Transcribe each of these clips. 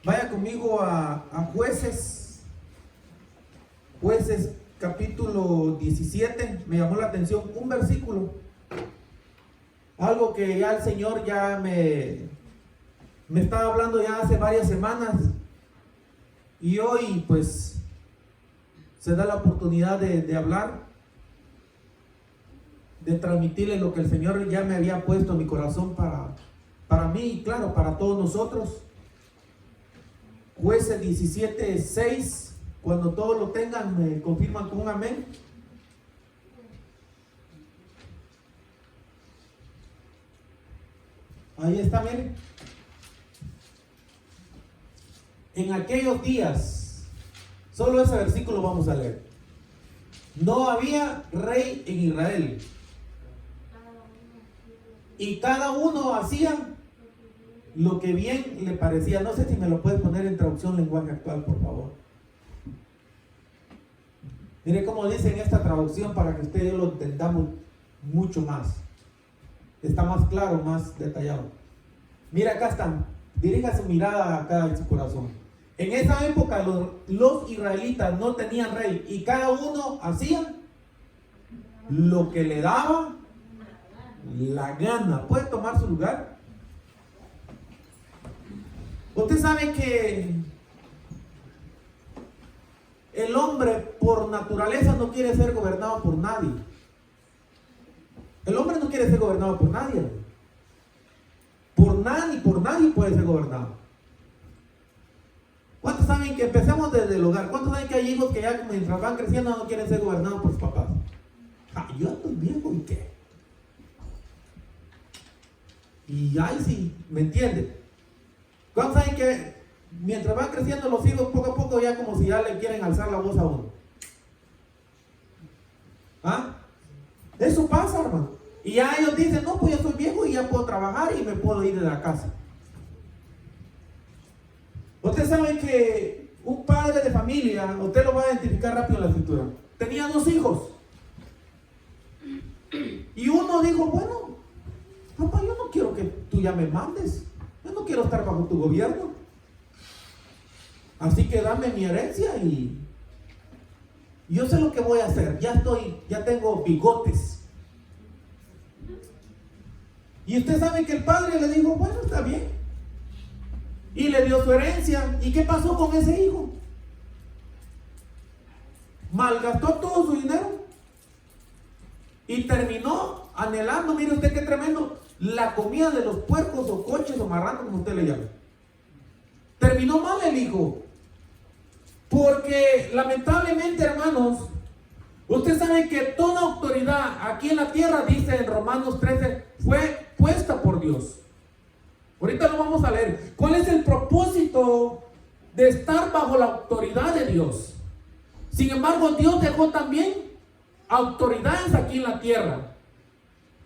Vaya conmigo a Jueces capítulo 17. Me llamó la atención un versículo. Algo que ya el Señor ya me estaba hablando ya hace varias semanas. Y hoy pues se da la oportunidad de hablar, de transmitirle lo que el Señor ya me había puesto en mi corazón para mí y claro, para todos nosotros. Jueces 17:6. Cuando todos lo tengan, me confirman con un amén. Ahí está, miren. En aquellos días, solo ese versículo vamos a leer. No había rey en Israel, y cada uno hacía lo que bien le parecía. No sé si me lo puedes poner en traducción lenguaje actual, por favor. Mire cómo dice en esta traducción para que ustedes lo entendamos mucho más. Está más claro, más detallado. Mira, acá están. Dirija su mirada acá en su corazón. En esa época los israelitas no tenían rey y cada uno hacía lo que le daba la gana. ¿Puede tomar su lugar? Usted sabe que el hombre por naturaleza no quiere ser gobernado por nadie. El hombre no quiere ser gobernado por nadie. Por nada ni por nadie puede ser gobernado. ¿Cuántos saben que empecemos desde el hogar? ¿Cuántos saben que hay hijos que ya mientras van creciendo no quieren ser gobernados por sus papás? Yo estoy viejo y qué. Y ahí sí, ¿me entienden? ¿Cuántos saben que mientras van creciendo los hijos poco a poco ya como si ya le quieren alzar la voz a uno? Eso pasa, hermano. Y ya ellos dicen, no, pues yo soy viejo y ya puedo trabajar y me puedo ir de la casa. Usted sabe que un padre de familia, usted lo va a identificar rápido en la escritura, tenía 2 hijos. Y uno dijo, bueno, papá, yo no quiero que tú ya me mandes. Yo no quiero estar bajo tu gobierno. Así que dame mi herencia y yo sé lo que voy a hacer. Ya tengo bigotes. Y usted sabe que el padre le dijo, bueno, está bien. Y le dio su herencia. ¿Y qué pasó con ese hijo? Malgastó todo su dinero. Y terminó anhelando, mire usted qué tremendo, la comida de los puercos o coches o marranos, como usted le llama. Terminó mal el hijo. Porque lamentablemente, hermanos, usted sabe que toda autoridad aquí en la tierra, dice en Romanos 13, fue puesta por Dios. Ahorita lo vamos a leer. ¿Cuál es el propósito de estar bajo la autoridad de Dios? Sin embargo, Dios dejó también autoridades aquí en la tierra.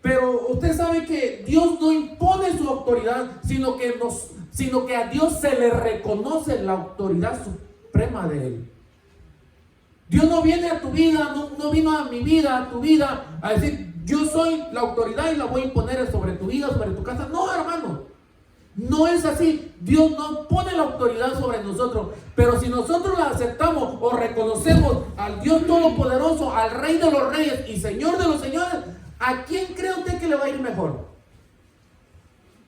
Pero usted sabe que Dios no impone su autoridad, sino que a Dios se le reconoce la autoridad suprema de Él. Dios no viene a tu vida, no vino a mi vida, a tu vida, a decir, yo soy la autoridad y la voy a imponer sobre tu vida, sobre tu casa. No, hermano. No es así. Dios no pone la autoridad sobre nosotros, pero si nosotros la aceptamos o reconocemos al Dios Todopoderoso, al Rey de los Reyes y Señor de los Señores, ¿a quién cree usted que le va a ir mejor?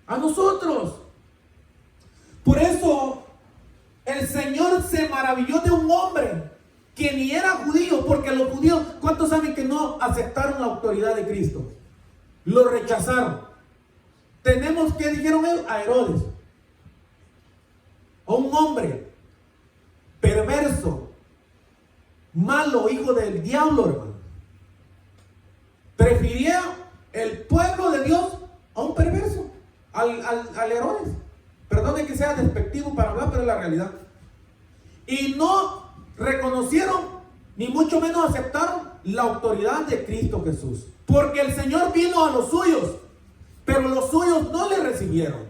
A nosotros. Por eso el Señor se maravilló de un hombre que ni era judío, porque los judíos, ¿cuántos saben que no aceptaron la autoridad de Cristo? Lo rechazaron. Tenemos, ¿qué dijeron ellos? A Herodes, a un hombre perverso, malo, hijo del diablo, hermano. Prefirió el pueblo de Dios a un perverso, al Herodes. Perdone que sea despectivo para hablar, pero es la realidad. Y no reconocieron, ni mucho menos aceptaron la autoridad de Cristo Jesús. Porque el Señor vino a los suyos, pero los suyos no le recibieron.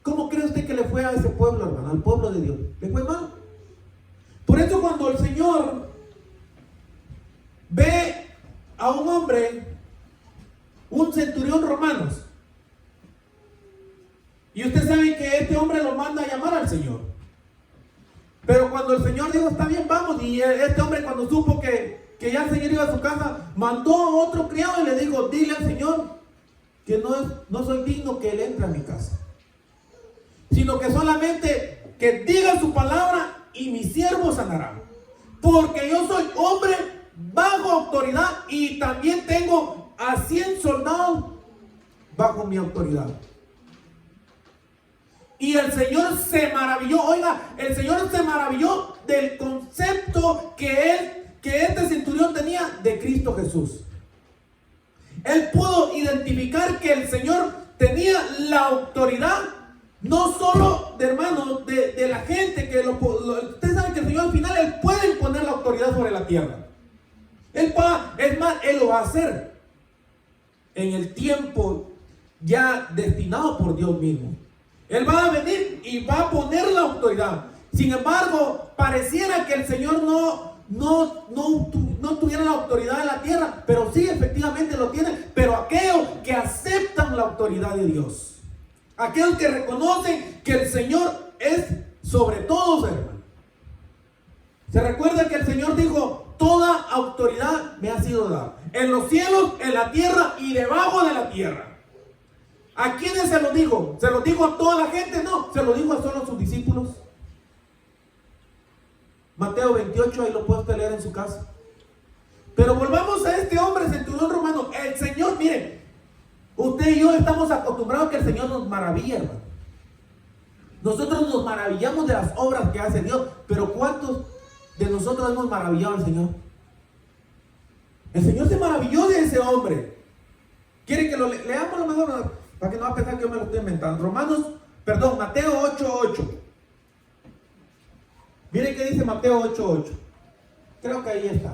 ¿Cómo cree usted que le fue a ese pueblo, hermano? Al pueblo de Dios. Le fue mal. Por eso cuando el Señor ve a un hombre, un centurión romano, y usted sabe que este hombre lo manda a llamar al Señor. Pero cuando el Señor dijo, está bien, vamos, y este hombre cuando supo que ya el Señor iba a su casa, mandó a otro criado y le dijo, dile al Señor que no soy digno que Él entre a mi casa, sino que solamente que diga su palabra y mi siervo sanará. Porque yo soy hombre bajo autoridad y también tengo a 100 soldados bajo mi autoridad. Y el Señor se maravilló, oiga, el Señor se maravilló del concepto que este centurión tenía de Cristo Jesús. Él pudo identificar que el Señor tenía la autoridad, no solo de hermanos, de la gente, usted sabe que el Señor al final, Él puede imponer la autoridad sobre la tierra. Es más, Él lo va a hacer en el tiempo ya destinado por Dios mismo. Él va a venir y va a poner la autoridad. Sin embargo, pareciera que el Señor no tuviera la autoridad en la tierra, pero sí, efectivamente lo tiene. Pero aquellos que aceptan la autoridad de Dios, aquellos que reconocen que el Señor es sobre todos, hermano. Se recuerda que el Señor dijo, toda autoridad me ha sido dada, en los cielos, en la tierra y debajo de la tierra. ¿A quiénes se lo dijo? ¿Se lo dijo a toda la gente? No, se lo dijo a solo a sus discípulos. Mateo 28, ahí lo puede usted leer en su casa. Pero volvamos a este hombre centurión romano. El Señor, miren, usted y yo estamos acostumbrados a que el Señor nos maravilla, hermano. Nosotros nos maravillamos de las obras que hace Dios, pero ¿cuántos de nosotros hemos maravillado al Señor? El Señor se maravilló de ese hombre. ¿Quieren que lo leamos lo mejor? Para que no va a pensar que yo me lo estoy inventando. Mateo 8:8. Miren qué dice Mateo 8:8. Creo que ahí está.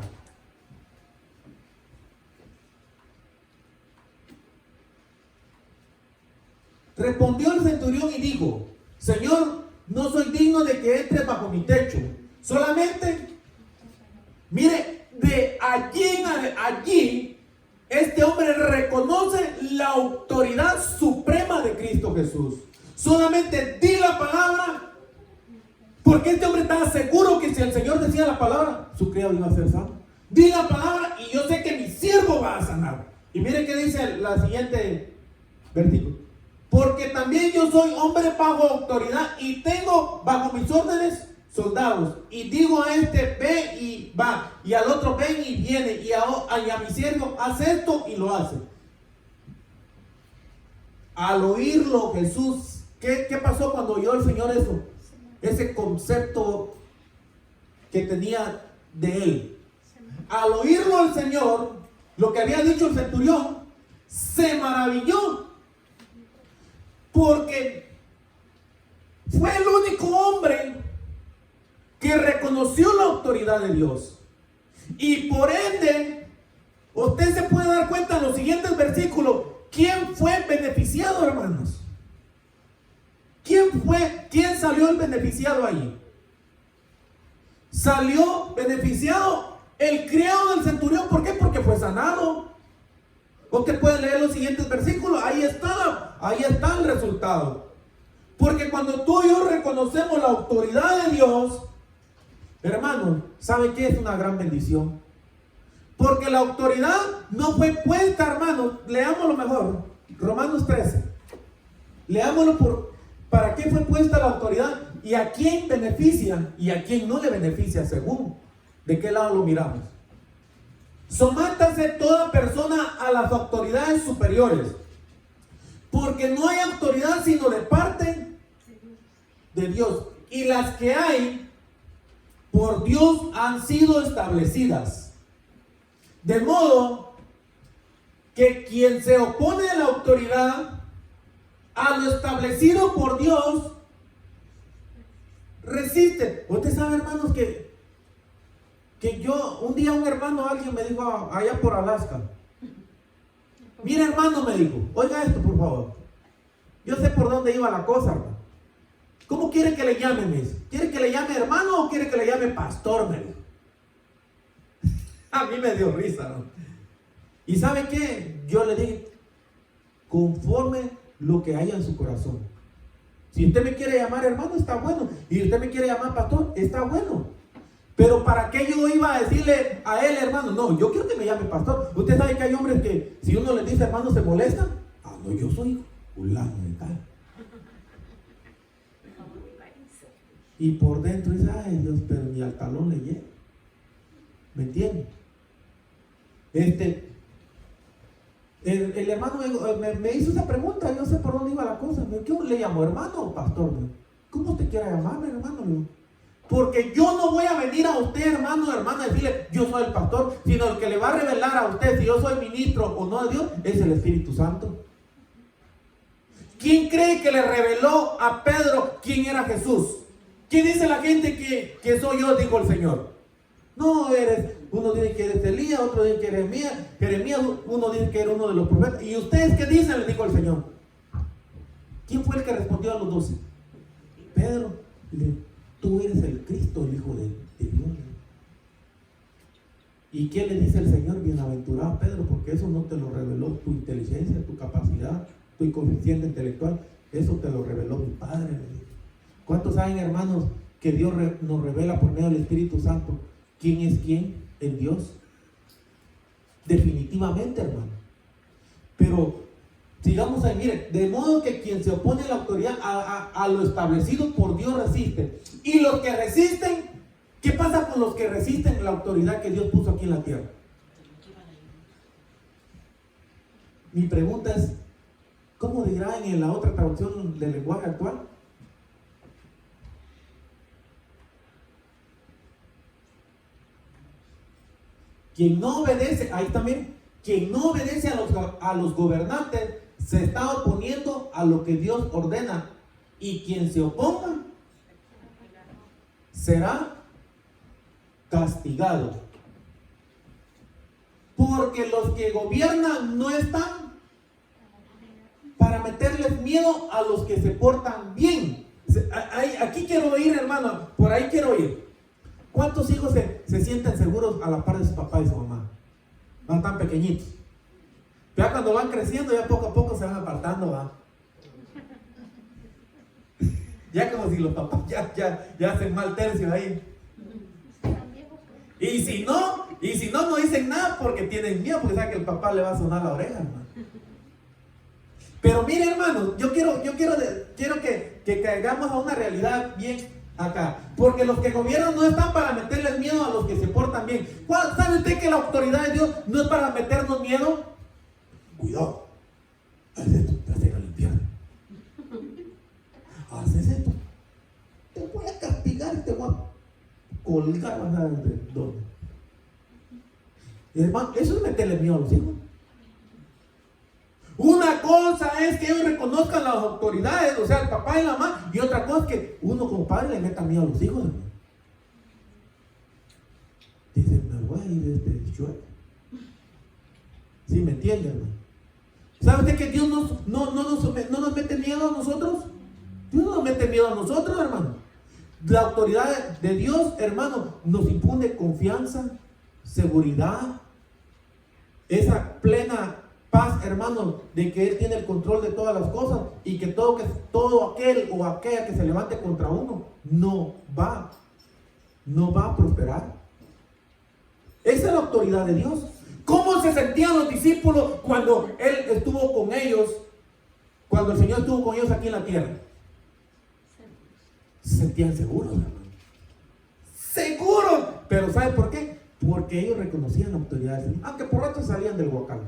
Respondió el centurión y dijo, Señor, no soy digno de que entres bajo mi techo. Solamente, mire, de allí allí, este hombre reconoce la autoridad suprema de Cristo Jesús. Solamente di la palabra, porque este hombre estaba seguro que si el Señor decía la palabra, su criado iba a ser sano. Di la palabra y yo sé que mi siervo va a sanar. Y mire qué dice la siguiente versículo. Porque también yo soy hombre bajo autoridad y tengo bajo mis órdenes soldados. Y digo a este, ve y va. Y al otro, ven y viene. Y a mi siervo, haz esto y lo hace. Al oírlo Jesús, ¿qué pasó cuando oyó el Señor eso? Ese concepto que tenía de él. Al oírlo el Señor, lo que había dicho el centurión, se maravilló. Porque fue el único hombre que reconoció la autoridad de Dios. Y por ende, usted se puede dar cuenta en los siguientes versículos, ¿quién fue beneficiado, hermanos? ¿Quién salió el beneficiado ahí? Salió beneficiado el criado del centurión. ¿Por qué? Porque fue sanado. Usted puede leer los siguientes versículos, ahí está el resultado. Porque cuando tú y yo reconocemos la autoridad de Dios, hermano, ¿sabe qué? Es una gran bendición. Porque la autoridad no fue puesta, hermano, leámoslo mejor, Romanos 13. Leámoslo ¿para qué fue puesta la autoridad? Y a quién beneficia y a quién no le beneficia, según de qué lado lo miramos. Somátase toda persona a las autoridades superiores, porque no hay autoridad sino de parte de Dios, y las que hay por Dios han sido establecidas. De modo que quien se opone a la autoridad, a lo establecido por Dios, resiste. Usted sabe, hermanos, que un día alguien me dijo allá por Alaska, mira, hermano, me dijo, oiga esto por favor, yo sé por dónde iba la cosa, hermano. ¿Cómo quiere que le llame? Me dice, ¿quiere que le llame hermano o quiere que le llame pastor? Me dijo. A mí me dio risa, ¿no? ¿Y sabe qué? Yo le dije, conforme lo que haya en su corazón. Si usted me quiere llamar hermano, está bueno. Y si usted me quiere llamar pastor, está bueno. Pero ¿para qué yo iba a decirle a él hermano? No, yo quiero que me llame pastor. Usted sabe que hay hombres que si uno les dice hermano se molestan. Ah, no, yo soy fulano de tal. Y por dentro dice, ay Dios, pero ni al talón le llega. ¿Me entiende? El hermano me hizo esa pregunta, yo sé por dónde iba la cosa. ¿Qué le llamó, hermano o pastor? ¿Cómo usted quiere llamarme, hermano? Porque yo no voy a venir a usted, hermano o hermana, a decirle yo soy el pastor, sino el que le va a revelar a usted si yo soy ministro o no de Dios es el Espíritu Santo. ¿Quién cree que le reveló a Pedro quién era Jesús? ¿Quién dice la gente que soy yo? Dijo el Señor. No, uno dice que eres Elías, otro dice que eres Jeremías, uno dice que era uno de los profetas. ¿Y ustedes qué dicen? Le dijo el Señor. ¿Quién fue el que respondió a los 12? Pedro. Tú eres el Cristo, el Hijo de Dios. ¿Y qué le dice el Señor? Bienaventurado Pedro, porque eso no te lo reveló tu inteligencia, tu capacidad, tu coeficiente intelectual. Eso te lo reveló mi Padre. ¿Cuántos saben, hermanos, que Dios nos revela por medio del Espíritu Santo quién es quién en Dios? Definitivamente, hermano. Pero sigamos ahí, mire, de modo que quien se opone a la autoridad, a lo establecido por Dios resiste. Y los que resisten, ¿qué pasa con los que resisten la autoridad que Dios puso aquí en la tierra? Mi pregunta es, ¿cómo dirá en la otra traducción del lenguaje actual? Quien no obedece, ahí también, quien no obedece a los gobernantes se está oponiendo a lo que Dios ordena. Y quien se oponga será castigado. Porque los que gobiernan no están para meterles miedo a los que se portan bien. Aquí quiero ir, hermano, por ahí quiero ir. ¿Cuántos hijos se sienten seguros a la par de su papá y su mamá? Van tan pequeñitos. Ya cuando van creciendo, ya poco a poco se van apartando, ¿va? Ya como si los papás ya hacen mal tercio ahí. Y si no dicen nada porque tienen miedo, porque saben que el papá le va a sonar la oreja, hermano. Pero mire, hermano, yo quiero que caigamos a una realidad bien acá, porque los que gobiernan no están para meterles miedo a los que se portan bien. ¿Sabe usted que la autoridad de Dios no es para meternos miedo? Cuidado, haz esto, te vas a ir al infierno. Haces esto, te voy a castigar y te voy a colgar, vas a ver de dónde. Hermano, eso es meterle miedo a los hijos. Una cosa es que ellos reconozcan las autoridades, o sea, el papá y la mamá, y otra cosa es que uno como padre le meta miedo a los hijos, hermano. Dicen, me voy a ir de este chueco. ¿Sí me entiende, hermano? ¿Sabe usted que Dios no nos mete miedo a nosotros? Dios no nos mete miedo a nosotros, hermano. La autoridad de Dios, hermano, nos infunde confianza, seguridad, esa plena paz, hermano, de que Él tiene el control de todas las cosas y que todo aquel o aquella que se levante contra uno no va a prosperar. Esa es la autoridad de Dios. ¿Cómo se sentían los discípulos cuando Él estuvo con ellos, cuando el Señor estuvo con ellos aquí en la tierra? Se sentían seguros, hermano. Seguros. Pero ¿sabe por qué? Porque ellos reconocían la autoridad del Señor, aunque por rato salían del huacal.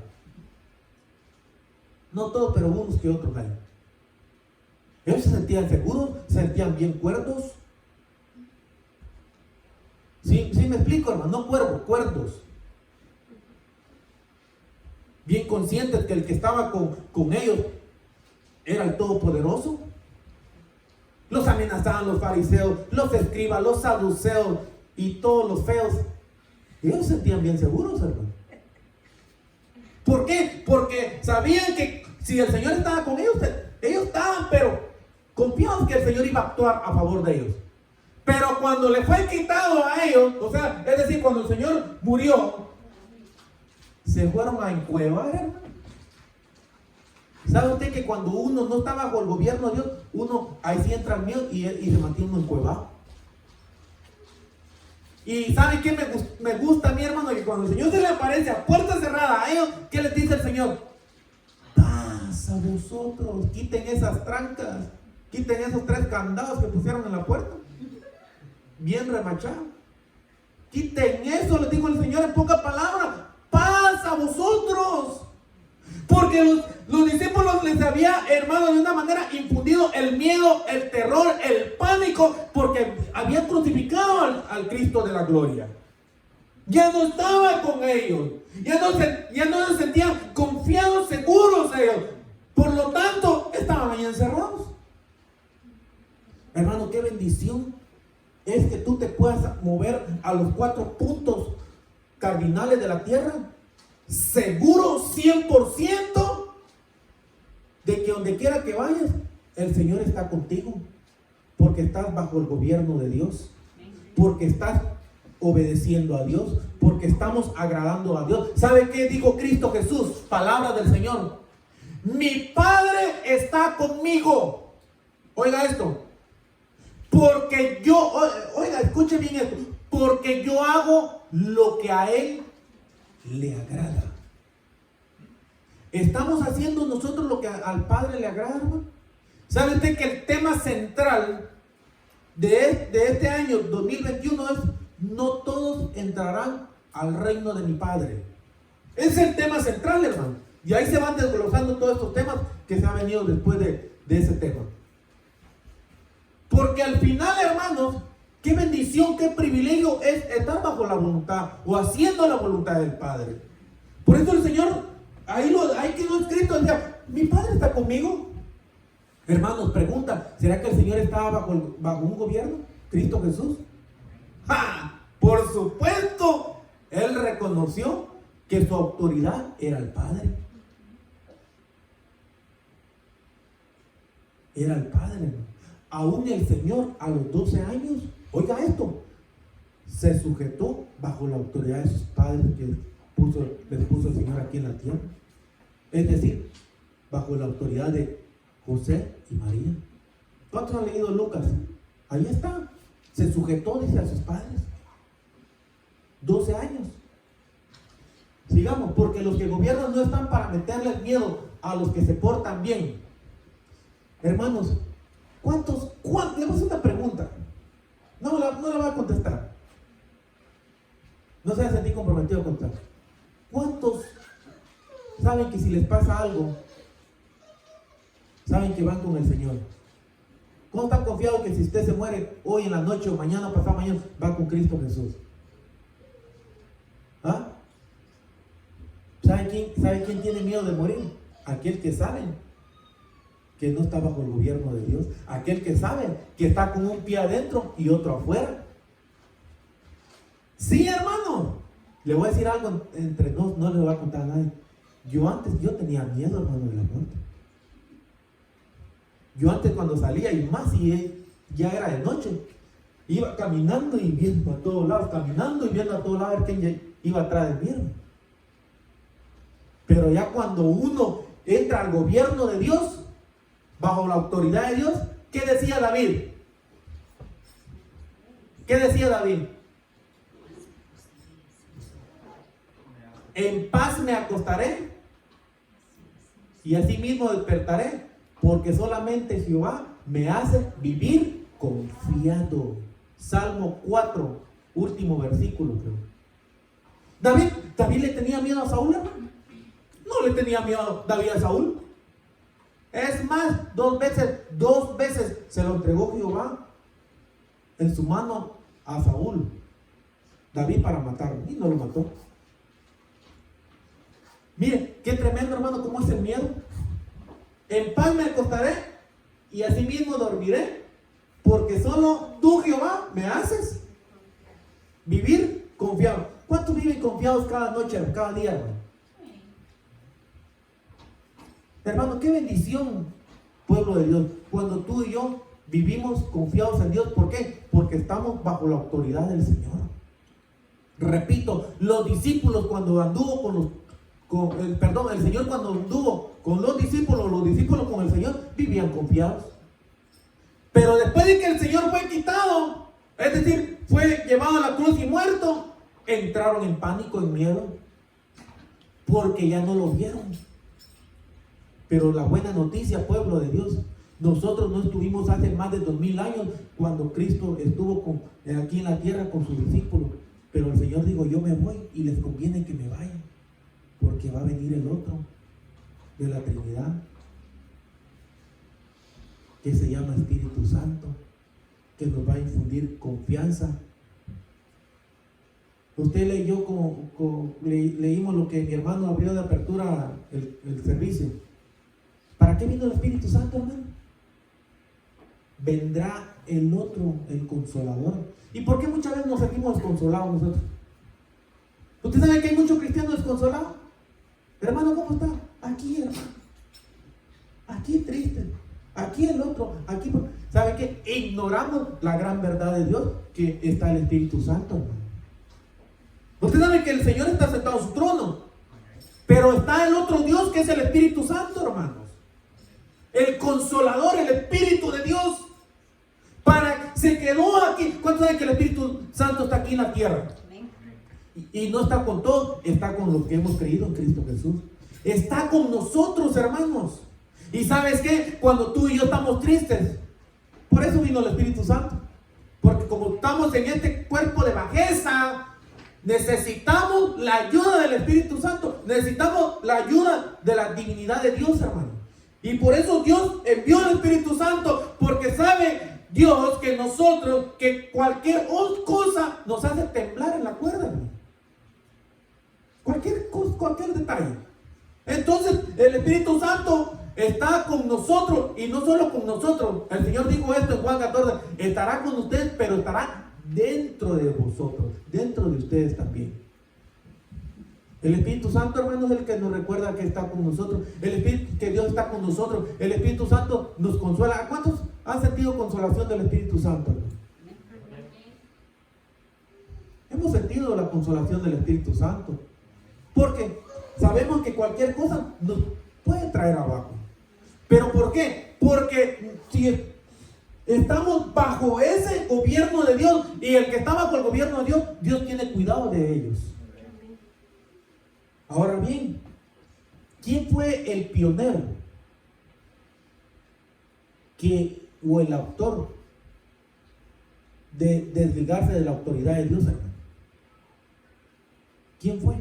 No todos, pero unos que otros hay. Ellos se sentían seguros, se sentían bien cuerdos. ¿Sí me explico, hermano? No cuervos, cuerdos. Bien conscientes que el que estaba con ellos era el Todopoderoso. Los amenazaban los fariseos, los escribas, los saduceos y todos los feos. Ellos se sentían bien seguros, hermano. ¿Por qué? Porque sabían que si el Señor estaba con ellos, ellos estaban, pero confiados que el Señor iba a actuar a favor de ellos. Pero cuando le fue quitado a ellos, o sea, es decir, cuando el Señor murió, se fueron a encuevar, hermano. ¿Sabe usted que cuando uno no está bajo el gobierno de Dios, uno ahí sí entra el miedo y se mantiene uno encuevado? Y ¿sabe qué me gusta a mi hermano? Que cuando el Señor se le aparece a puerta cerrada a ellos, ¿qué les dice el Señor? Paz a vosotros, quiten esas trancas, quiten esos 3 candados que pusieron en la puerta, bien remachados. Quiten eso, les dijo el Señor en pocas palabras. Paz a vosotros. Porque los discípulos les había, hermano, de una manera infundido el miedo, el terror, el pánico, porque habían crucificado al Cristo de la gloria. Ya no estaba con ellos, ya no se sentían confiados, seguros ellos. Por lo tanto, estaban ahí encerrados. Hermano, qué bendición es que tú te puedas mover a los 4 puntos cardinales de la tierra, seguro 100% de que donde quiera que vayas, el Señor está contigo, porque estás bajo el gobierno de Dios, porque estás obedeciendo a Dios, porque estamos agradando a Dios. ¿Sabe qué dijo Cristo Jesús? Palabra del Señor: mi Padre está conmigo. Oiga esto, porque yo, oiga, escuche bien esto, porque yo hago lo que a Él le agrada. ¿Estamos haciendo nosotros lo que al Padre le agrada, hermano? ¿Sabe usted que el tema central de este año 2021 es: no todos entrarán al reino de mi Padre? Es el tema central, hermano. Y ahí se van desglosando todos estos temas que se han venido después de ese tema. Porque al final, hermanos, qué bendición, qué privilegio es estar bajo la voluntad o haciendo la voluntad del Padre. Por eso el Señor, ahí quedó escrito, decía: mi Padre está conmigo. Hermanos, pregunta: ¿será que el Señor estaba bajo un gobierno? ¿Cristo Jesús? ¡Ja! Por supuesto, Él reconoció que su autoridad era el Padre. Era el Padre, hermano. Aún el Señor a los 12 años, oiga esto, se sujetó bajo la autoridad de sus padres que les puso el Señor aquí en la tierra. Es decir, bajo la autoridad de José y María. ¿Cuántos han leído Lucas? Ahí está. Se sujetó, dice, a sus padres. 12 años. Sigamos, porque los que gobiernan no están para meterle miedo a los que se portan bien. Hermanos, ¿cuántos? Le voy a hacer una pregunta. No la voy a contestar. No se va a sentir comprometido a contar. ¿Cuántos saben que si les pasa algo, saben que van con el Señor? ¿Cómo están confiados que si usted se muere hoy en la noche o mañana o pasado mañana, va con Cristo Jesús? ¿Ah? ¿Sabe quién tiene miedo de morir? Aquel que sabe que no está bajo el gobierno de Dios. Aquel que sabe que está con un pie adentro y otro afuera. Sí, hermano. Le voy a decir algo entre nos, no le voy a contar a nadie. Yo tenía miedo, hermano, de la muerte. Yo antes, cuando salía, y más si ya era de noche, iba caminando y viendo a todos lados, caminando y viendo a todos lados a ver quién iba atrás de mí, hermano. Pero ya cuando uno entra al gobierno de Dios, bajo la autoridad de Dios, ¿qué decía David? ¿Qué decía David? En paz me acostaré y asimismo despertaré, porque solamente Jehová me hace vivir confiado. Salmo 4, último versículo, creo. ¿David le tenía miedo a Saúl, hermano? No le tenía miedo David a Saúl. Es más, dos veces se lo entregó Jehová en su mano a Saúl, David, para matarlo, y no lo mató. Mire, qué tremendo, hermano, cómo es el miedo. En paz me acostaré y asimismo dormiré, porque solo tú, Jehová, me haces vivir confiado. ¿Cuántos viven confiados cada noche, cada día, hermano? Hermano, qué bendición, pueblo de Dios, cuando tú y yo vivimos confiados en Dios. ¿Por qué? Porque estamos bajo la autoridad del Señor. Repito, los discípulos, cuando anduvo el Señor cuando anduvo con los discípulos con el Señor vivían confiados. Pero después de que el Señor fue quitado, es decir, fue llevado a la cruz y muerto, entraron en pánico, en miedo, porque ya no lo vieron. Pero la buena noticia, pueblo de Dios, nosotros no estuvimos hace más de 2000 años cuando Cristo estuvo aquí en la tierra con sus discípulos. Pero el Señor dijo, yo me voy y les conviene que me vayan, porque va a venir el otro de la Trinidad, que se llama Espíritu Santo, que nos va a infundir confianza. Usted leyó, leímos lo que mi hermano abrió de apertura el servicio. ¿Para qué vino el Espíritu Santo, hermano? Vendrá el otro, el Consolador. ¿Y por qué muchas veces nos sentimos desconsolados nosotros? ¿Usted sabe que hay muchos cristianos desconsolados? Hermano, ¿cómo está? Aquí, hermano. Aquí triste. Aquí el otro. Aquí. ¿Sabe qué? Ignoramos la gran verdad de Dios, que está el Espíritu Santo, hermano. Usted sabe que el Señor está sentado en su trono, pero está el otro Dios que es el Espíritu Santo, hermanos. El Consolador, el Espíritu de Dios. Se quedó aquí. ¿Cuántos saben que el Espíritu Santo está aquí en la tierra? Y no está con todos, está con los que hemos creído en Cristo Jesús. Está con nosotros, hermanos. Y ¿sabes qué? Cuando tú y yo estamos tristes, por eso vino el Espíritu Santo. Porque como estamos en este cuerpo de bajeza, necesitamos la ayuda del Espíritu Santo. Necesitamos la ayuda de la divinidad de Dios, hermano. Y por eso Dios envió al Espíritu Santo, porque sabe Dios que nosotros, que cualquier cosa nos hace temblar en la cuerda, hermano. Cualquier cosa, cualquier detalle. Entonces el Espíritu Santo está con nosotros, y no solo con nosotros. El Señor dijo esto en Juan 14: estará con ustedes, pero estará dentro de vosotros, dentro de ustedes también. El Espíritu Santo, hermanos, es el que nos recuerda que está con nosotros. El Espíritu, que Dios está con nosotros. El Espíritu Santo nos consuela. ¿Cuántos han sentido consolación del Espíritu Santo, hermano? Hemos sentido la consolación del Espíritu Santo, porque sabemos que cualquier cosa nos puede traer abajo. ¿Pero por qué? Porque si estamos bajo ese gobierno de Dios, y el que está bajo el gobierno de Dios, Dios tiene cuidado de ellos. Ahora bien, ¿quién fue el pionero o el autor de desligarse de la autoridad de Dios, hermano? ¿Quién fue?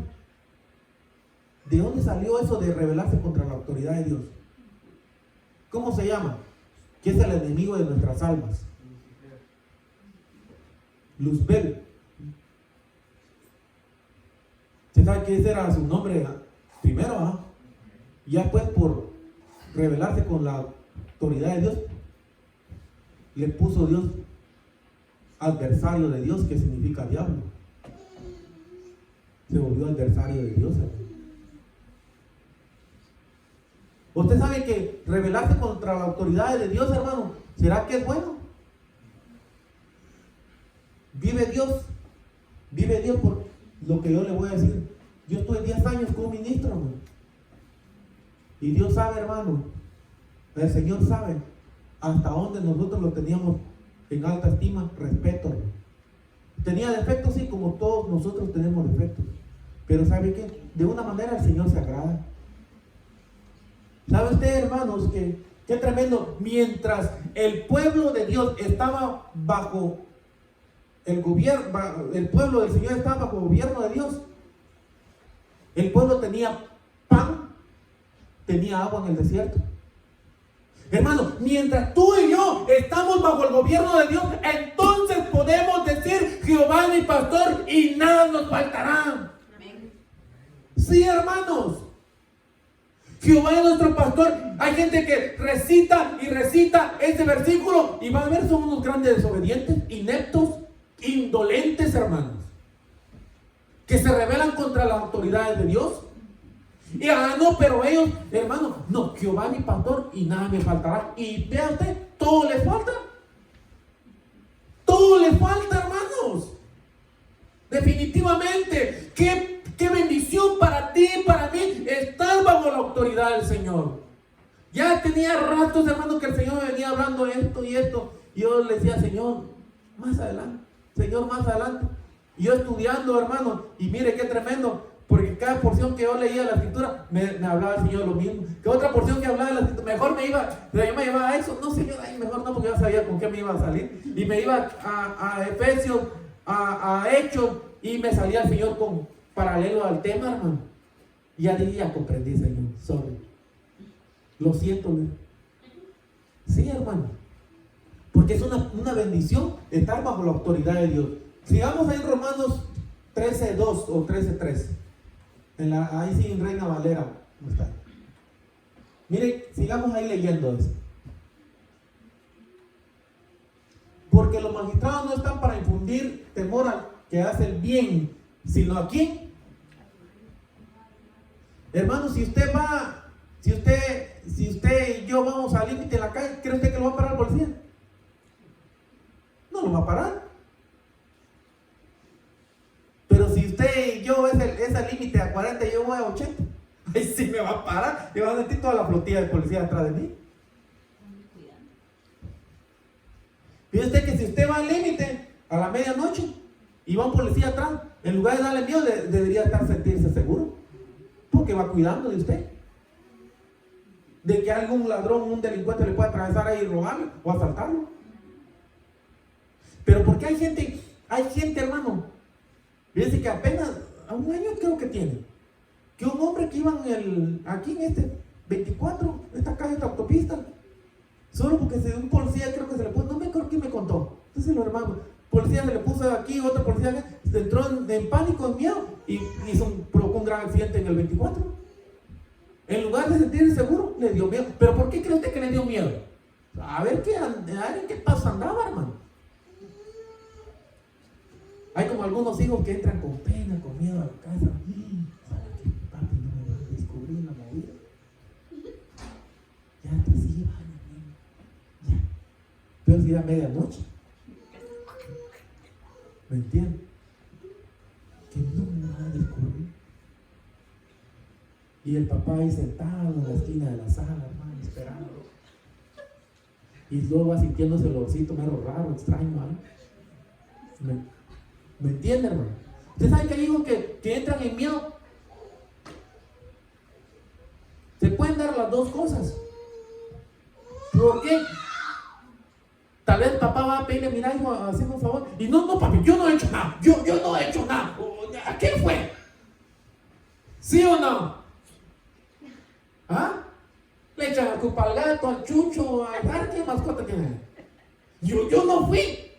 ¿De dónde salió eso de rebelarse contra la autoridad de Dios? ¿Cómo se llama? ¿Quién es el enemigo de nuestras almas? Luzbel. ¿Usted sabe que ese era su nombre primero? Ya pues, por rebelarse con la autoridad de Dios, le puso Dios adversario de Dios, que significa diablo. Se volvió adversario de Dios, hermano. Usted sabe que rebelarse contra la autoridad de Dios, hermano, ¿será que es bueno? Vive Dios por lo que yo le voy a decir. Yo estuve 10 años como ministro, hermano, y Dios sabe, hermano, el Señor sabe hasta dónde nosotros lo teníamos en alta estima, respeto, hermano. Tenía defectos, sí, como todos nosotros tenemos defectos, pero ¿sabe qué? De una manera el Señor se agrada. ¿Sabe usted, hermanos, que qué tremendo? Mientras el pueblo de Dios estaba bajo el gobierno, el pueblo del Señor estaba bajo el gobierno de Dios, el pueblo tenía pan, tenía agua en el desierto. Hermano, mientras tú y yo estamos bajo el gobierno de Dios, entonces podemos decir: Jehová es mi pastor y nada nos faltará. Sí, hermanos, Jehová es nuestro pastor. Hay gente que recita y recita este versículo y van a ver, son unos grandes desobedientes, ineptos, indolentes, hermanos, que se rebelan contra las autoridades de Dios. Y no, pero ellos, hermanos, no, Jehová es mi pastor y nada me faltará. Y vea usted, todo les falta. Todo les falta, hermanos. Definitivamente, qué bendición para ti y para mí autoridad del Señor. Ya tenía ratos, hermano, que el Señor me venía hablando esto y esto. Y yo le decía, Señor, más adelante. Señor, más adelante. Y yo estudiando, hermano, y mire qué tremendo. Porque cada porción que yo leía de la escritura, me hablaba el Señor lo mismo. Que otra porción que hablaba de la escritura, mejor me iba, pero yo me llevaba a eso. No, Señor, ahí mejor no, porque yo sabía con qué me iba a salir. Y me iba a Efesios, a Hechos, y me salía el Señor con paralelo al tema, hermano. Y ya dije, ya comprendí, Señor, sorry. Lo siento, ¿no? Sí, hermano. Porque es una bendición estar bajo la autoridad de Dios. Sigamos ahí en Romanos 13:2 o 13:3. Ahí sí en Reina Valera no está. Miren, sigamos ahí leyendo eso. Porque los magistrados no están para infundir temor al que hace el bien, sino a quién. Hermano, si usted y yo vamos al límite de la calle, ¿cree usted que lo va a parar el policía? No lo va a parar. Pero si usted y yo ese límite a 40 y yo voy a 80, ahí sí me va a parar y va a sentir toda la flotilla de policía detrás de mí. Fíjese usted que si usted va al límite a la medianoche y va un policía atrás, en lugar de darle miedo, debería sentirse seguro, porque va cuidando de usted, de que algún ladrón, un delincuente le pueda atravesar ahí y robarle o asaltarlo. Pero porque hay gente, hermano, fíjense que apenas a un año creo que tiene, que un hombre que iba aquí en este 24, esta calle, esta autopista, solo porque un policía creo que se le puso, no me acuerdo quién me contó, entonces los hermanos, policía se le puso aquí, otro policía acá, se entró en pánico, en miedo, y provocó un gran accidente en el 24. En lugar de sentirse seguro, le dio miedo. ¿Pero por qué cree usted que le dio miedo? A ver en qué paso andaba, hermano. Hay como algunos hijos que entran con pena, con miedo a la casa. ¿Para qué papi no me va a descubrir la movida? Ya te sigue, ya. Pero si era medianoche. ¿Me entiendes? Que no me va a descubrir. Y el papá ahí sentado en la esquina de la sala, hermano, esperando. Y luego va sintiéndose el olorcito medio raro, extraño, ¿eh? ¿Me entiende, hermano? Usted sabe que hay hijos que entran en miedo. Se pueden dar las dos cosas. ¿Por qué? Tal vez papá va a pedirle, mira, hijo, hazme un favor. Y no, papi, yo no he hecho nada. Yo no he hecho nada. ¿A qué fue? ¿Sí o no? ¿Ah? Le echan la culpa al gato, al chucho, al gar, ¿qué mascota tiene? Yo no fui.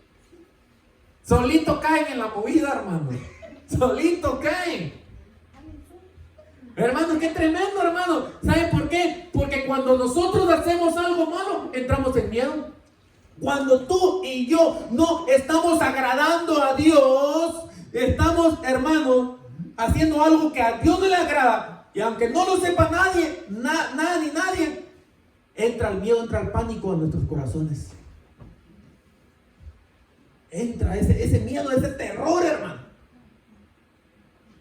Solito caen en la movida, hermano. Solito caen. Hermano, qué tremendo, hermano. ¿Sabe por qué? Porque cuando nosotros hacemos algo malo, entramos en miedo. Cuando tú y yo no estamos agradando a Dios, estamos, hermano, haciendo algo que a Dios no le agrada. Y aunque no lo sepa nadie, nada ni nadie, entra el miedo, entra el pánico en nuestros corazones. Entra ese miedo, ese terror, hermano.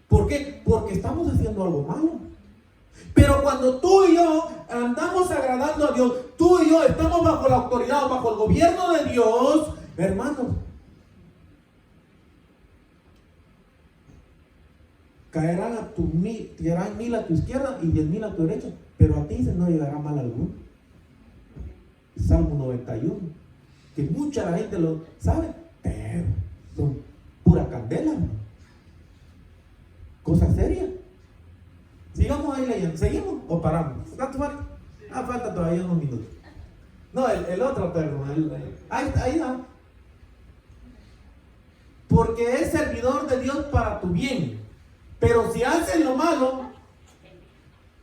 ¿Por qué? Porque estamos haciendo algo malo. Pero cuando tú y yo andamos agradando a Dios, tú y yo estamos bajo la autoridad, bajo el gobierno de Dios, hermanos, caerán 1000 a tu izquierda y 10,000 a tu derecha, pero a ti no llegará mal alguno. Salmo 91, que mucha gente lo sabe, pero son pura candela, ¿no? Cosa seria. Sigamos ahí leyendo. ¿Seguimos o paramos? ¿Cuánto falta? Falta todavía unos minutos. No, el otro, perdón. Ahí está. Porque es servidor de Dios para tu bien. Pero si haces lo malo,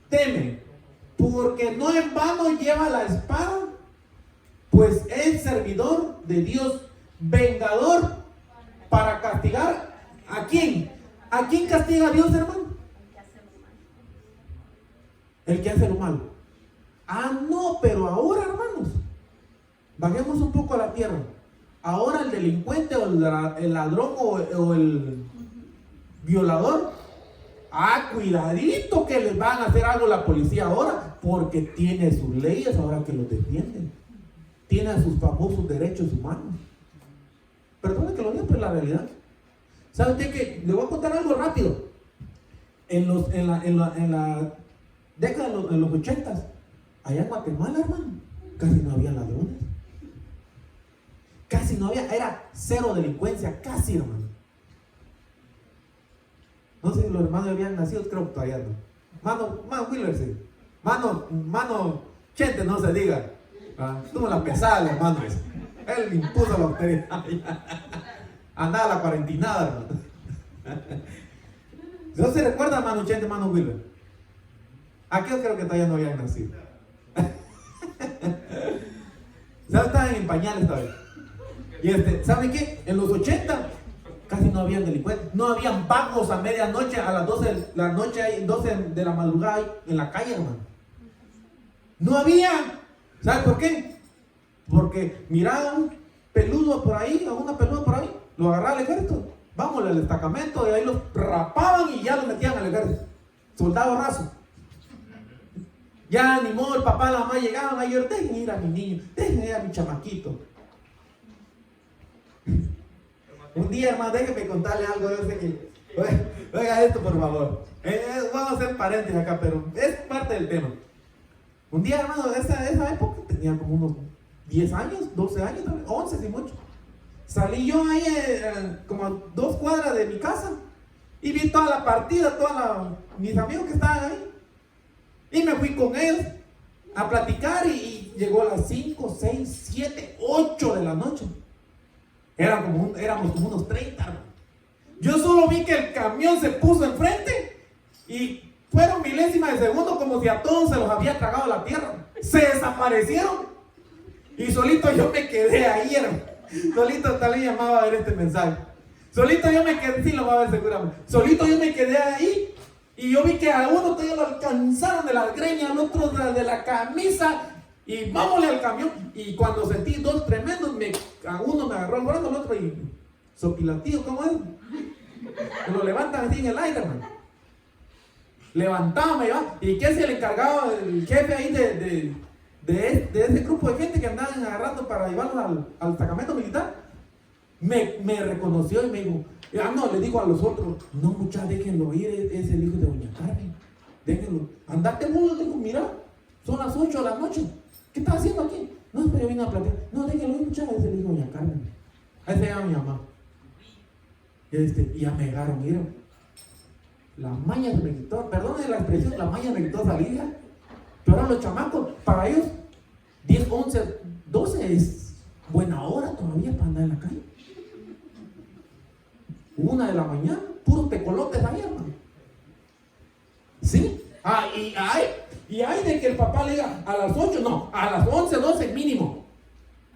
teme. Porque no en vano lleva la espada, pues es servidor de Dios, vengador para castigar. ¿A quién? ¿A quién castiga a Dios, hermano? El que hace lo malo. No, pero ahora, hermanos, bajemos un poco a la tierra. Ahora el delincuente o el ladrón o el violador, Cuidadito que les van a hacer algo la policía ahora, porque tiene sus leyes ahora que los defienden. Tiene sus famosos derechos humanos. Perdone que lo diga, pero es la realidad. ¿Sabe usted qué? Le voy a contar algo rápido. En la década de los 80s, allá en Guatemala, hermano, casi no había ladrones. Casi no había, era cero delincuencia, casi, hermano. No sé si los hermanos habían nacido, creo que todavía no. Mano Wheeler, sí. Mano Chente, no se diga. Tuvo la pesada el hermano ese. Él impuso la austeridad. Andaba la cuarentinada, hermano. ¿No se recuerda, hermano Chente, hermano Wheeler? Aquellos creo que todavía no habían nacido. ¿Saben? Estaban en pañales todavía. Y ¿saben qué? En los 80 casi no habían delincuentes, no habían vagos a medianoche, a las 12 de la noche, 12 de la madrugada en la calle, hermano. No había. ¿Sabe por qué? Porque miraban un peludo por ahí, a una peluda por ahí, lo agarraba el ejército, vamos al destacamento, y ahí los rapaban y ya los metían al ejército. Soldado raso. Ya ni modo, el papá y la mamá llegaban ayer, dejen ir a mi niño, dejen ir a mi chamaquito. Un día, hermano, déjenme contarle algo. Yo sé que, oiga esto, por favor. Vamos a hacer paréntesis acá, pero es parte del tema. Un día, hermano, de esa época, tenía como unos 10 años, 12 años, 11 si mucho. Salí yo ahí como a 2 cuadras de mi casa y vi toda la partida, mis amigos que estaban ahí. Y me fui con ellos a platicar y llegó a las 5, 6, 7, 8 de la noche. Éramos como unos 30, hermano. Yo solo vi que el camión se puso enfrente y fueron milésimas de segundo, como si a todos se los había tragado la tierra. Se desaparecieron. Y solito yo me quedé ahí, hermano. Solito tal vez llamaba a ver este mensaje. Solito yo me quedé, sí lo va a ver seguramente. Solito yo me quedé ahí y yo vi que a uno todavía lo alcanzaron de las greñas, al otro de la camisa. Y vámonos al camión. Y cuando sentí 2 tremendos, a uno me agarró el brazo, al otro y sopilatío, ¿cómo es? Me lo levantan así en el aire, hermano. Levantaba, me llevaba. ¿Y qué es el encargado, el jefe ahí de ese grupo de gente que andaban agarrando para llevarlos al destacamento militar? Me reconoció y me dijo, no, le digo a los otros, no, muchachos, déjenlo ir, es el hijo de doña Carmen. Déjenlo. Andate mudo, digo, mira, son las 8 de la noche. ¿Qué estás haciendo aquí? No, pero yo vine a platicar. No, déjenlo ir, muchachos, es el hijo de doña Carmen. Ahí se llama mi mamá. Y ya me dejaron ir. La maña se me quitó, perdone la expresión, la maña me quitó salir ya. Pero ahora los chamacos, para ellos, 10, 11, 12 es buena hora todavía para andar en la calle. 1 de la mañana, puros tecolotes ahí, hermano. ¿Sí? Y hay de que el papá le diga a las 8, no, a las 11, 12 mínimo.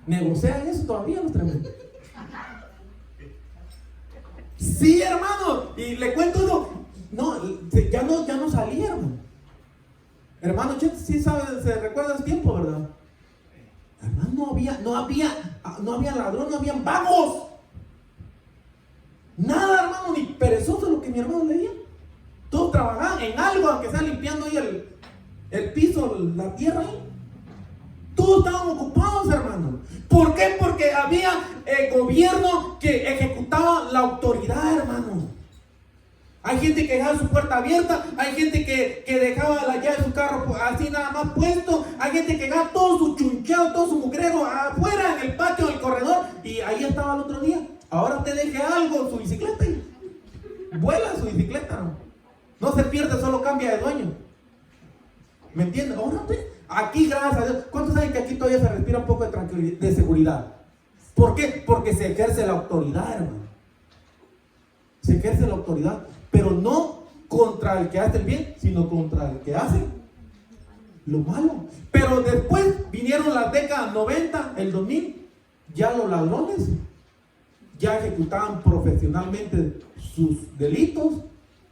¿Negocian eso todavía los tremendos? Sí, hermano. Y le cuento uno. No, ya no salía, hermano. Hermano, sí sabe, se recuerda ese tiempo, ¿verdad? Hermano, no había ladrón, no habían vagos. Nada, hermano, ni perezoso lo que mi hermano leía. Todos trabajaban en algo, aunque sea limpiando ahí el piso, la tierra ahí. Todos estaban ocupados, hermano. ¿Por qué? Porque había gobierno que ejecutaba la autoridad, hermano. Hay gente que dejaba su puerta abierta, hay gente que dejaba la llave de su carro así nada más puesto, hay gente que dejaba todo su chunchado, todo su mugrero afuera en el patio, en el corredor, y ahí estaba el otro día. Ahora usted deje algo, su bicicleta, y vuela su bicicleta. No se pierde, solo cambia de dueño. ¿Me entiende? Ahora usted, aquí, gracias a Dios, ¿cuántos saben que aquí todavía se respira un poco de tranquilidad, de seguridad? ¿Por qué? Porque se ejerce la autoridad, hermano. Se ejerce la autoridad. Pero no contra el que hace el bien, sino contra el que hace lo malo. Pero después vinieron las décadas 90, el 2000, ya los ladrones ya ejecutaban profesionalmente sus delitos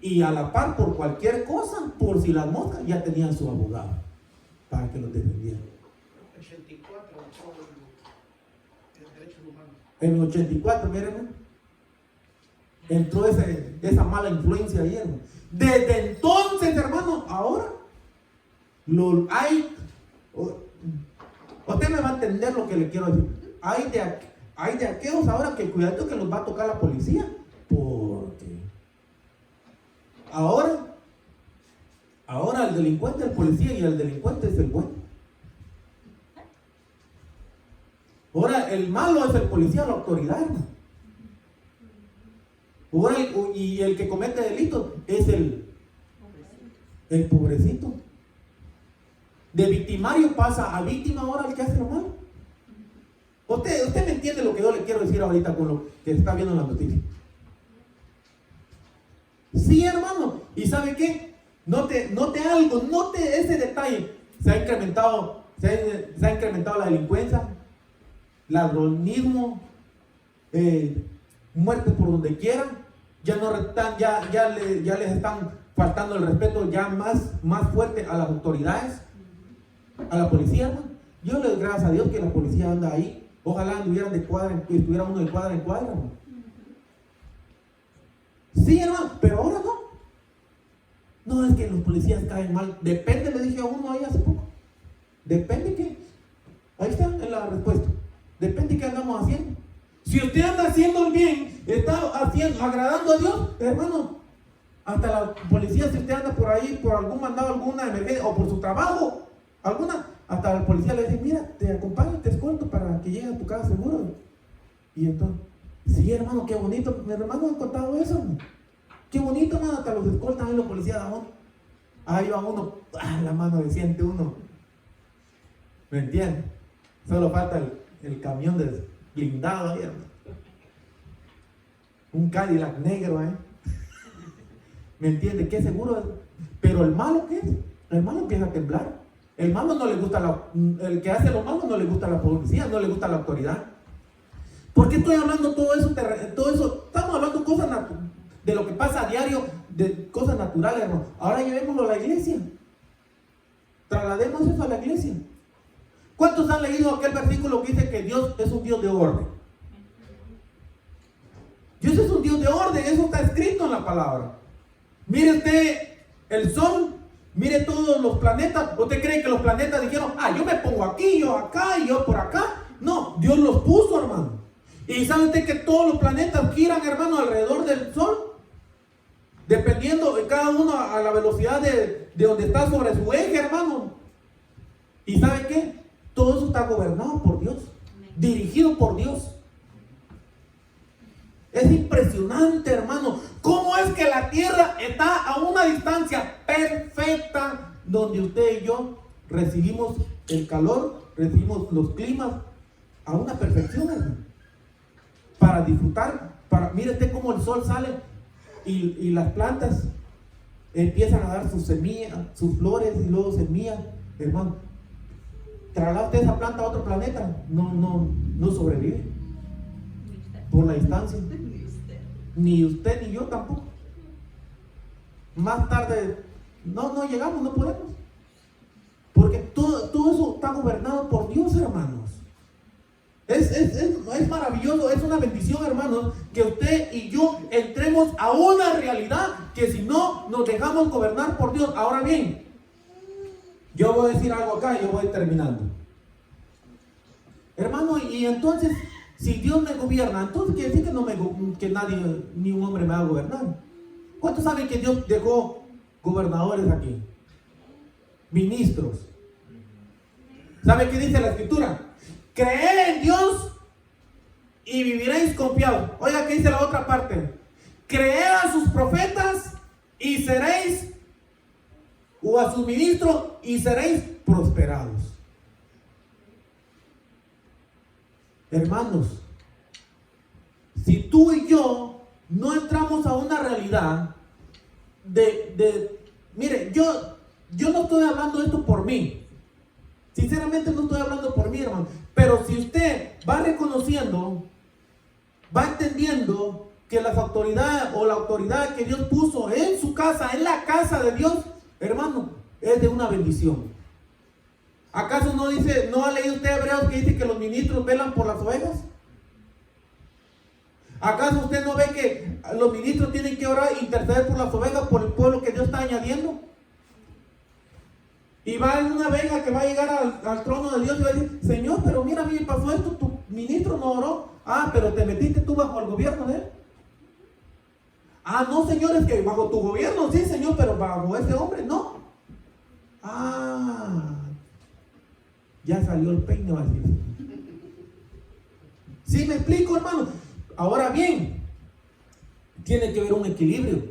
y a la par por cualquier cosa, por si las moscas, ya tenían su abogado para que los defendieran. 84, el derechos humanos. En el 84, miren. entró esa mala influencia ahí, hermano. Desde entonces, hermano, ahora usted me va a entender lo que le quiero decir. Hay de aquellos ahora que cuidado que los va a tocar la policía, porque ahora el delincuente es el policía y el delincuente es el bueno. Ahora el malo es el policía, la autoridad, hermano. Ahora y el que comete delitos es el pobrecito. De victimario pasa a víctima ahora el que hace lo malo. Usted me entiende lo que yo le quiero decir ahorita con lo que está viendo en la noticia. Sí, hermano. ¿Y sabe qué? Note algo, note ese detalle. Se ha incrementado la delincuencia, ladronismo, muertes por donde quieran. Ya les están faltando el respeto ya más fuerte a las autoridades, a la policía, hermano. Yo le doy gracias a Dios que la policía anda ahí. Ojalá anduvieran estuviera uno de cuadra en cuadra, hermano. Sí, hermano, pero ahora no. No, es que los policías caen mal. Depende, le dije a uno ahí hace poco. Depende que. Ahí está en la respuesta. Depende qué andamos haciendo. Si usted anda haciendo el bien, está agradando a Dios, hermano. Hasta la policía, si usted anda por ahí, por algún mandado, alguna emergencia, o por su trabajo, hasta el policía le dice, mira, te acompaño, te escolto para que llegue a tu casa seguro. Y entonces, sí, hermano, qué bonito. Mi hermano ha contado eso, hermano. Qué bonito, hermano, hasta los escoltan ahí los policías. Ahí va uno, la mano de siente uno. ¿Me entiendes? Solo falta el camión blindado ahí, hermano. Un Cadillac negro, ¿me entiende? Qué seguro es. Pero el malo, ¿qué es? El malo empieza a temblar. El malo no le gusta el que hace lo malo no le gusta la policía, no le gusta la autoridad. ¿Por qué estoy hablando todo eso? Estamos hablando cosas de lo que pasa a diario, de cosas naturales, hermano. Ahora llevémoslo a la iglesia. Traslademos eso a la iglesia. ¿Cuántos han leído aquel versículo que dice que Dios es un Dios de orden? Dios es un Dios de orden, eso está escrito en la palabra. Mire usted el sol, mire todos los planetas. ¿Usted cree que los planetas dijeron, yo me pongo aquí, yo acá y yo por acá? No, Dios los puso, hermano. ¿Y sabe usted que todos los planetas giran, hermano, alrededor del sol? Dependiendo de cada uno a la velocidad de donde está sobre su eje, hermano. ¿Y sabe qué? Todo eso está gobernado por Dios, dirigido por Dios. Es impresionante, hermano, cómo es que la tierra está a una distancia perfecta donde usted y yo recibimos el calor, recibimos los climas a una perfección, hermano. Para disfrutar, mire usted cómo el sol sale y las plantas empiezan a dar sus semillas, sus flores y luego semillas, hermano. ¿Traerá usted esa planta a otro planeta? No sobrevive por la distancia. Ni usted ni yo tampoco. Más tarde no llegamos, no podemos. Porque todo eso está gobernado por Dios, hermanos. Es maravilloso, es una bendición, hermanos, que usted y yo entremos a una realidad que si no nos dejamos gobernar por Dios. Ahora bien, yo voy a decir algo acá y yo voy terminando. Hermano, y entonces, si Dios me gobierna, entonces quiere decir que nadie, ni un hombre me va a gobernar. ¿Cuántos saben que Dios dejó gobernadores aquí? Ministros. ¿Sabe qué dice la Escritura? Creed en Dios y viviréis confiados. Oiga, ¿qué dice la otra parte? Creed a sus profetas y seréis, o a sus ministros y seréis prosperados. Hermanos, si tú y yo no entramos a una realidad mire, yo no estoy hablando esto por mí. Sinceramente no estoy hablando por mí, hermano. Pero si usted va reconociendo, va entendiendo que las autoridades o la autoridad que Dios puso en su casa, en la casa de Dios, hermano, es de una bendición. ¿Acaso no ha leído usted Hebreos que dice que los ministros velan por las ovejas? ¿Acaso usted no ve que los ministros tienen que orar, interceder por las ovejas, por el pueblo que Dios está añadiendo? Y va en una oveja que va a llegar al trono de Dios y va a decir, Señor, pero mira, a mí me pasó esto, tu ministro no oró. Ah, pero te metiste tú bajo el gobierno de él. Ah, no, Señor, es que bajo tu gobierno, sí, Señor, pero bajo ese hombre, no. Ah, ya salió el peine, va a decir. ¿Sí me explico, hermano? Ahora bien, tiene que haber un equilibrio.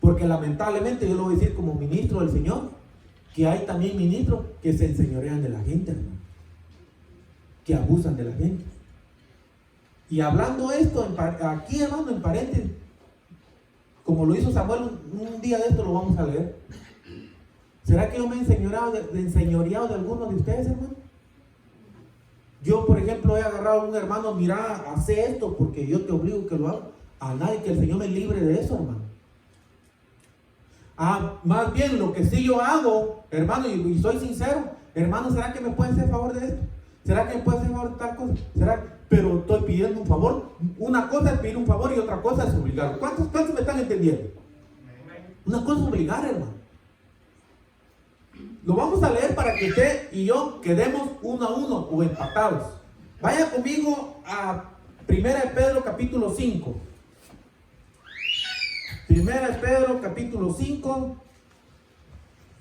Porque lamentablemente, yo lo voy a decir como ministro del Señor, que hay también ministros que se enseñorean de la gente, hermano. Que abusan de la gente. Y hablando esto, aquí, hermano, en paréntesis, como lo hizo Samuel, un día de esto lo vamos a leer. ¿Será que yo me he enseñoreado de algunos de ustedes, hermano? Yo, por ejemplo, he agarrado a un hermano, mira, hace esto porque yo te obligo que lo haga. A nadie, que el Señor me libre de eso, hermano. Ah, más bien lo que sí yo hago, hermano, y soy sincero, hermano, ¿será que me puede hacer favor de esto? ¿Será que me puede hacer favor de tal cosa? Pero estoy pidiendo un favor. Una cosa es pedir un favor y otra cosa es obligar. ¿Cuántos me están entendiendo? Una cosa es obligar, hermano. Lo vamos a leer para que usted y yo quedemos 1-1 o empatados. Vaya conmigo a 1 Pedro capítulo 5. 1 Pedro capítulo 5,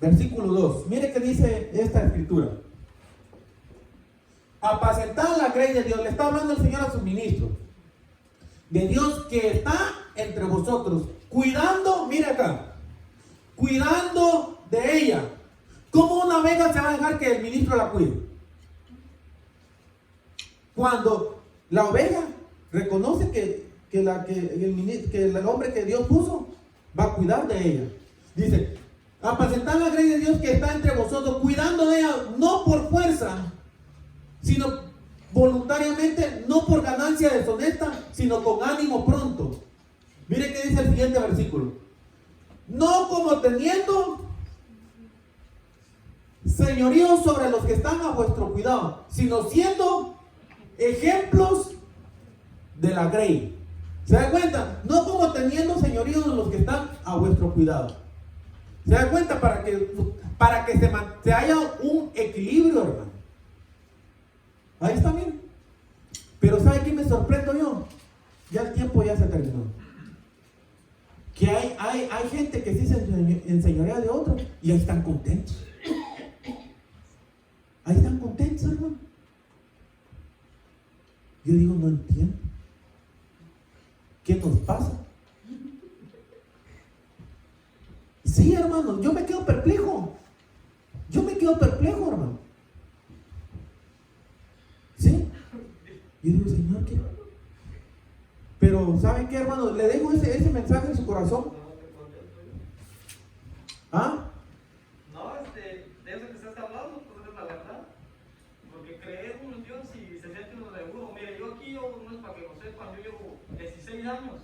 versículo 2. Mire qué dice esta escritura. Apacentar la grey de Dios. Le está hablando el Señor a sus ministros. De Dios que está entre vosotros. Cuidando, mire acá. Cuidando de ella. ¿Cómo una oveja se va a dejar que el ministro la cuide? Cuando la oveja reconoce que el hombre que Dios puso va a cuidar de ella. Dice, apacentar la grey de Dios que está entre vosotros, cuidando de ella, no por fuerza, sino voluntariamente, no por ganancia deshonesta, sino con ánimo pronto. Mire qué dice el siguiente versículo. No como teniendo señorío sobre los que están a vuestro cuidado, sino siendo ejemplos de la grey. ¿Se da cuenta? No como teniendo señorío de los que están a vuestro cuidado. ¿Se da cuenta? Para que se haya un equilibrio, hermano. Ahí está bien. Pero ¿sabe qué me sorprendo yo? Ya el tiempo ya se terminó. Que hay gente que sí se enseñorea de otro y ahí están contentos. Ahí están contentos, hermano. Yo digo, no entiendo. ¿Qué nos pasa? Sí, hermano, yo me quedo perplejo. Hermano. ¿Sí? Yo digo, Señor, ¿qué? Pero, ¿saben qué, hermano? Le dejo ese mensaje en su corazón. ¿Ah? No, de eso que se está hablando, pues es la verdad. Porque creer uno en Dios y se siente uno seguro. Mire, yo aquí, no es para que lo sepan, yo llevo 16 años